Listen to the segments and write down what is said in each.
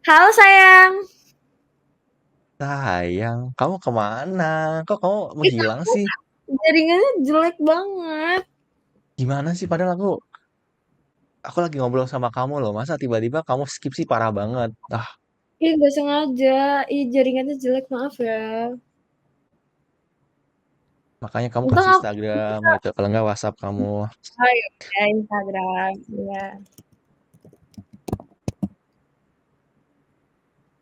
Halo sayang. Sayang, kamu kemana? Kok kamu Ih, menghilang aku sih? jaringannya jelek banget. Gimana sih? Padahal aku lagi ngobrol sama kamu loh. Masa tiba-tiba kamu skip sih parah banget. Ih, nggak sengaja. Ih, jaringannya jelek, maaf ya. Makanya kamu Untung kasih aku Instagram bisa. gitu. Kalau nggak WhatsApp kamu. Oh ya, Instagram. Iya.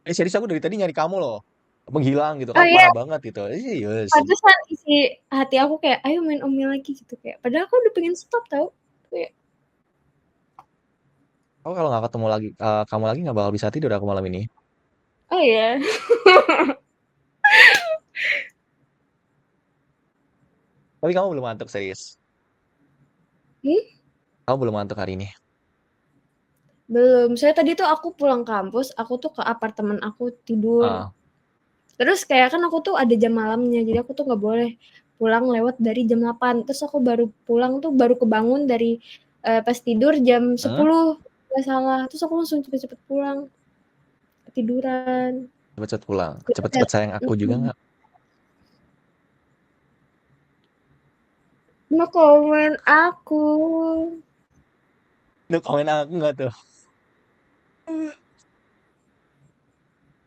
Serius aku dari tadi nyari kamu loh. Menghilang gitu. Oh Kamu iya, parah banget gitu. Serius. pantesan isi hati aku kayak, ayo main Omni lagi gitu kayak. Padahal aku udah pengen stop tau. Kayak, Aku kalau nggak ketemu lagi, kamu lagi nggak bakal bisa tidur aku malam ini. oh ya. Tapi kamu belum ngantuk serius. Ih, Kamu belum ngantuk hari ini. belum. Saya tadi tuh aku pulang kampus, aku tuh ke apartemen aku tidur. Ah, Terus kayak kan aku tuh ada jam malamnya, jadi aku tuh nggak boleh pulang lewat dari jam 8. Terus aku baru pulang tuh baru kebangun dari pas tidur jam hmm? 10 nggak salah. Terus aku langsung cepet-cepet pulang, ketiduran. Cepet-cepet pulang. Ya udah, Cepet-cepet sayang aku juga mm-mm. nggak? No comment aku. Duh, komen aku nggak tuh?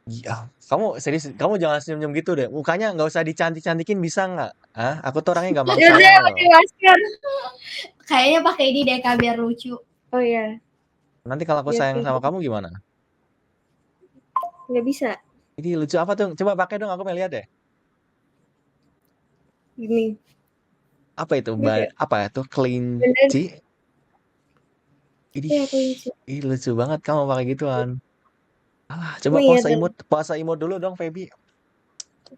Iya, kamu serius, kamu jangan senyum-senyum gitu deh. Mukanya nggak usah dicantik-cantikin bisa nggak? Ah, aku tuh orangnya gampang Ya udah sayang loh. pakai masker. Kayaknya pakai ini deh Kak biar lucu. Oh ya, Nanti kalau aku biar sayang kayak sama gitu. kamu gimana? Nggak bisa Ini lucu apa tuh? Coba pakai dong, aku mau lihat deh. gini. Apa itu? Dia kayak Apa itu? dandan. Kelinci? Ini, Ya kelinci. ini lucu banget kamu pakai gituan. Alah, coba Emang iya tadi. pose imut dulu dong, Feby.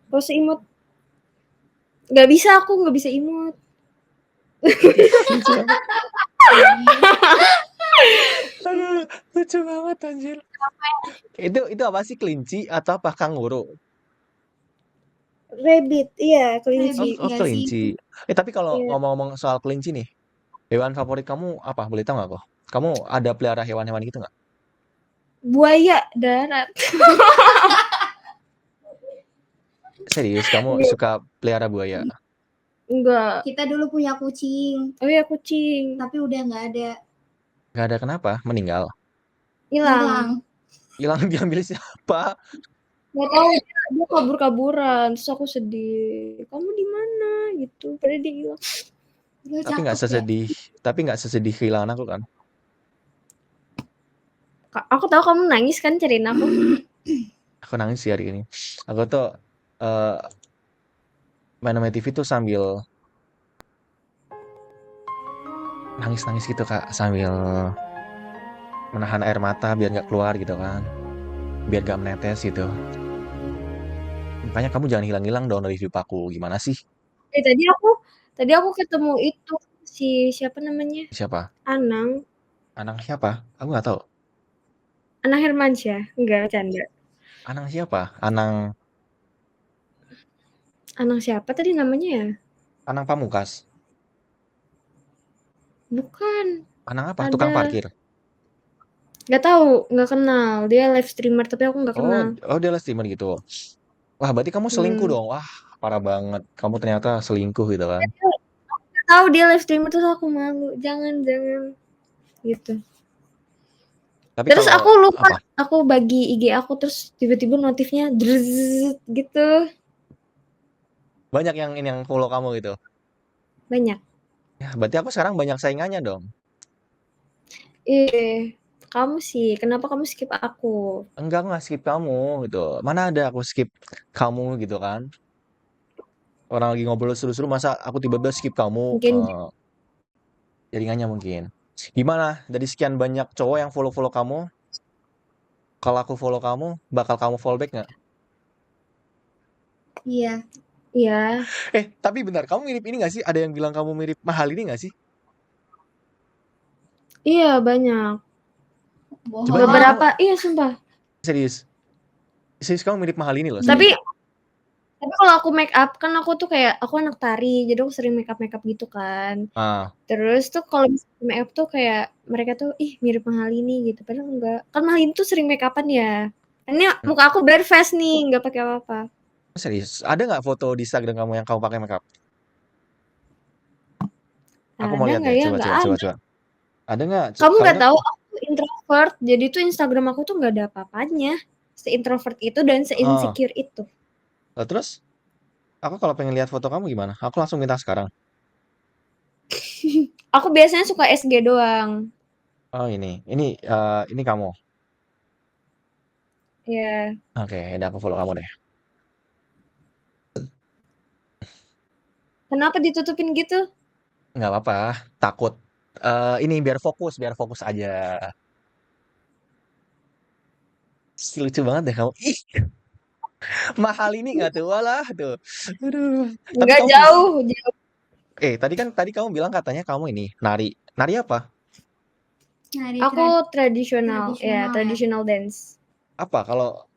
Pose imut. Nggak bisa aku nggak bisa imut. Ini lucu banget. Aduh, lucu banget anjir. Itu apa sih kelinci atau apa kanguru? Rabbit, iya kelinci. Oh, Rabbit oh nggak sih? kelinci. Tapi kalau Iya. ngomong-ngomong soal kelinci nih, hewan favorit kamu apa? Boleh tahu nggak kok? Kamu ada pelihara hewan-hewan gitu nggak? Buaya darat. Serius, kamu Enggak. suka pelihara buaya? Enggak. Kita dulu punya kucing, Oh ya kucing. tapi udah nggak ada. Nggak ada kenapa? Meninggal. Hilang. Hilang. Hilang diambil siapa? Nggak tahu dia kabur-kaburan. Terus aku sedih. Kamu di mana gitu. Padahal dia hilang. Dia Tapi nggak cakep ya. sesedih, tapi nggak sesedih kehilangan aku kan? Aku tahu kamu nangis kan cariin aku. Aku nangis sih hari ini. Aku tuh eh main sama TV tuh sambil nangis-nangis gitu kak, sambil menahan air mata biar nggak keluar gitu kan, biar nggak menetes gitu. Makanya kamu jangan hilang-hilang dong dari hidup aku. Gimana sih? Tadi aku ketemu itu si siapa namanya? Siapa? Anang. Anang siapa? Aku nggak tahu. Anang Hermansyah. Enggak, canda. Anang siapa? Anang Anang siapa tadi namanya ya? Anang Pamungkas. Bukan. Anang apa? Tukang Ada. parkir. Nggak tahu, nggak kenal. Dia live streamer tapi aku nggak Oh, kenal. oh dia live streamer gitu. Wah, berarti kamu selingkuh Hmm. dong. Wah, parah banget. Kamu ternyata selingkuh gitu kan. Nggak tahu dia live streamer terus aku malu. Jangan, jangan gitu. Tapi Terus kalau aku lupa, apa? aku bagi IG aku terus tiba-tiba notifnya drzzz gitu. Banyak yang follow kamu gitu. Banyak. Ya, berarti aku sekarang banyak saingannya dong. Kamu sih, kenapa kamu skip aku? Enggak, aku nggak skip kamu gitu. Mana ada aku skip kamu gitu kan. Orang lagi ngobrol seru-seru, masa aku tiba-tiba skip kamu. Mungkin Jaringannya mungkin. Gimana? Dari sekian banyak cowok yang follow-follow kamu, kalau aku follow kamu, bakal kamu follow back nggak? Iya. ya, Tapi benar, kamu mirip ini nggak sih? Ada yang bilang kamu mirip Mahal ini nggak sih? iya banyak. Coba ini Bohong. kamu Beberapa, iya sumpah. serius. Serius kamu mirip Mahal ini loh, Tapi serius. Tapi kalau aku make up kan aku tuh kayak aku anak tari, jadi aku sering make up gitu kan. Ah, Terus tuh kalau misalnya make up tuh kayak mereka tuh ih mirip Mahalini gitu, padahal enggak. Kan Mahalini tuh sering make upan ya. Ini muka aku bare face nih, nggak pakai apa-apa. serius? Ada nggak foto di Instagram kamu yang kamu pakai makeup? Aku mau Ada lihat nggak deh. ya? Coba, Nggak coba, coba, ada. coba. Ada nggak? Kamu Kalau nggak nggak, tahu aku introvert, jadi tuh Instagram aku tuh nggak ada apa-apanya. Se-introvert itu dan oh, se-insecure itu. lah terus aku kalau pengen lihat foto kamu gimana? Aku langsung minta sekarang. Aku biasanya suka SG doang. Oh ini kamu. Ya, Oke, udah aku follow kamu deh. kenapa ditutupin gitu? Nggak apa-apa, takut. Ini biar fokus aja. Lucu banget deh kamu. Ih, mahal ini nggak tuh? Walah tuh. Aduh. Tapi Nggak kamu jauh, jauh. tadi kamu bilang katanya kamu ini nari. Nari apa? Nari Aku tradisional, ya tradisional ya. traditional dance. Apa? Kalau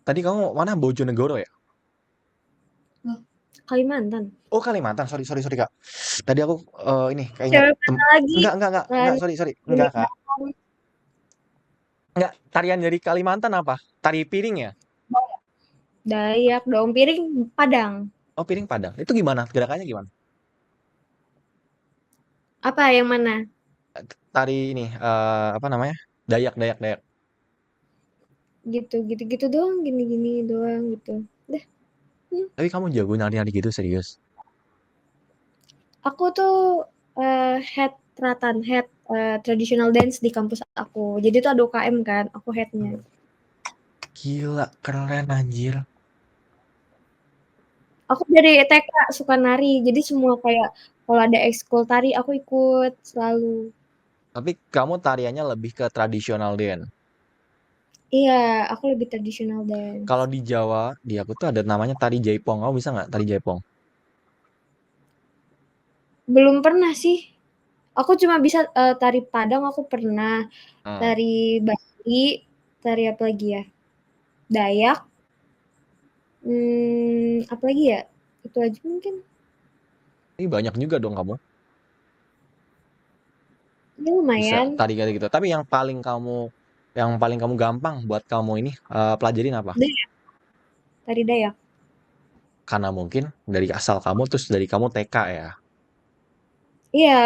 tadi kamu mana Bojonegoro ya? Kalimantan. Oh Kalimantan. Sorry sorry sorry Kak. Tadi aku ini kayaknya Cewek mana lagi? enggak Lari sorry sorry dari enggak Kak. Enggak, tarian dari Kalimantan apa? Tari piring ya? Dayak, Daun Piring, Padang. Oh piring Padang. Itu gimana? Gerakannya gimana? Apa yang mana? Tari ini apa namanya? Dayak Dayak Dayak. Gitu doang, gini-gini doang gitu. Dah. Tapi kamu jago nari-nari gitu serius? Aku tuh head traditional dance di kampus aku. Jadi tuh ada UKM kan, aku headnya. Gila, keren anjir. Aku dari TK suka nari, jadi semua kayak kalau ada ekskul tari aku ikut selalu. Tapi kamu tariannya lebih ke tradisional dance. Iya, aku lebih traditional dance. Kalau di Jawa, di aku tuh ada namanya tari Jaipong. Kamu bisa nggak tari Jaipong? Belum pernah sih. Aku cuma bisa tari Padang aku pernah, Hmm. tari Bali, tari apa lagi ya? Dayak, apa lagi ya? Itu aja mungkin. Ini banyak juga dong kamu Ya bisa lumayan. tari kayak gitu. Tapi yang paling kamu gampang buat kamu ini pelajarin apa? Dayak, tari Dayak. Karena mungkin dari asal kamu terus dari kamu TK ya. Iya.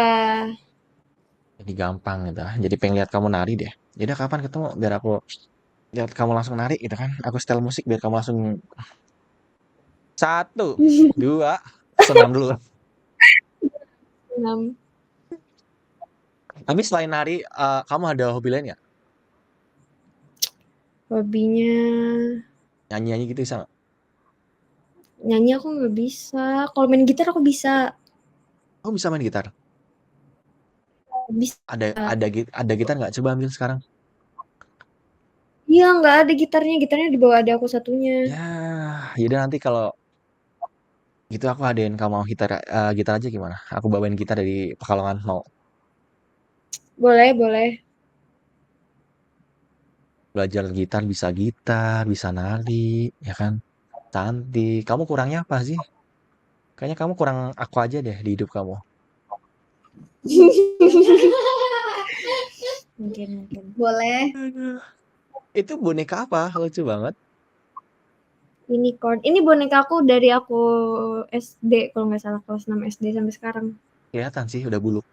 Jadi gampang gitu. Jadi pengen lihat kamu nari deh. Jadi kapan ketemu biar aku lihat kamu langsung nari gitu kan. Aku setel musik biar kamu langsung satu, dua, senam dulu. Senam. Tapi selain nari, kamu ada hobi lain nggak? Hobinya Nyanyi-nyanyi gitu bisa nggak? nyanyi aku nggak bisa. Kalau main gitar aku bisa. Kamu bisa main gitar? Bisa. Ada gitar nggak? Coba ambil sekarang. Iya, nggak ada gitarnya. Gitarnya di bawah ada aku satunya. Ya, yaudah nanti kalau gitu aku adain kamu mau gitar aja gimana? Aku bawain gitar dari Pekalongan mau Boleh, boleh. belajar gitar, bisa nari, ya kan? Cantik. Kamu kurangnya apa sih? Kayaknya kamu kurang aku aja deh di hidup kamu. Mungkin. Boleh. Aduh. Itu boneka apa? Lucu banget. Unicorn. Ini boneka aku dari aku SD kalau nggak salah kelas 6 SD sampai sekarang. Kelihatan sih udah buluk.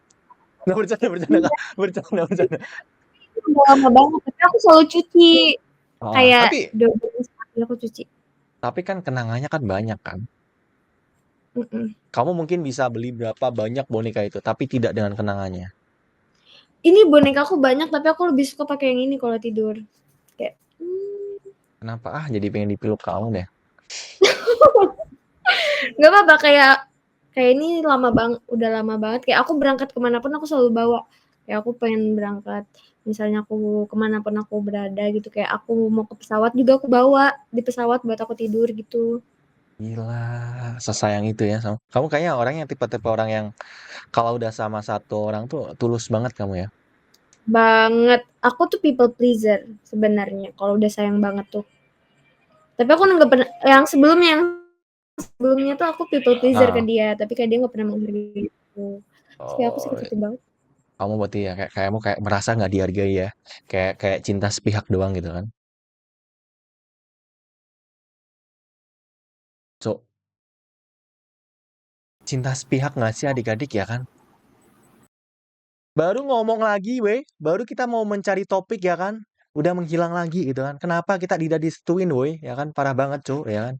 Nggak bercanda, Kak. Bercanda. Udah lama banget, tapi aku selalu cuci. Oh, Kayak tapi 2 bulan sekali aku cuci. tapi kan kenangannya kan banyak kan. Mhm. Kamu mungkin bisa beli berapa banyak boneka itu, tapi tidak dengan kenangannya. Ini boneka aku banyak, tapi aku lebih suka pakai yang ini kalau tidur. Kayak, Kenapa? Jadi pengen dipeluk kamu deh. nggak apa-apa kayak ini udah lama banget. Kayak aku berangkat kemana pun aku selalu bawa. Kayak aku pengen berangkat, misalnya aku kemana pun aku berada gitu. Kayak aku mau ke pesawat juga aku bawa di pesawat buat aku tidur gitu. Gila, sesayang itu ya sama. Kamu kayaknya orang yang tipe-tipe orang yang kalau udah sama satu orang tuh tulus banget kamu ya. Banget. Aku tuh people pleaser sebenarnya kalau udah sayang banget tuh. Tapi aku nggak pernah yang sebelumnya yang sebelumnya tuh aku people pleaser ke Nah. dia, tapi kayak dia nggak pernah menghargai aku. Terus kayak aku Oh, sakit hati banget. kamu berarti ya kayak kamu kayak merasa nggak dihargai ya, kayak kayak cinta sepihak doang gitu kan? So, cinta sepihak nggak sih adik-adik ya kan? Baru ngomong lagi weh, baru kita mau mencari topik ya kan, udah menghilang lagi gitu kan. Kenapa kita tidak direstuin woi, ya kan? Parah banget Cuk, ya kan?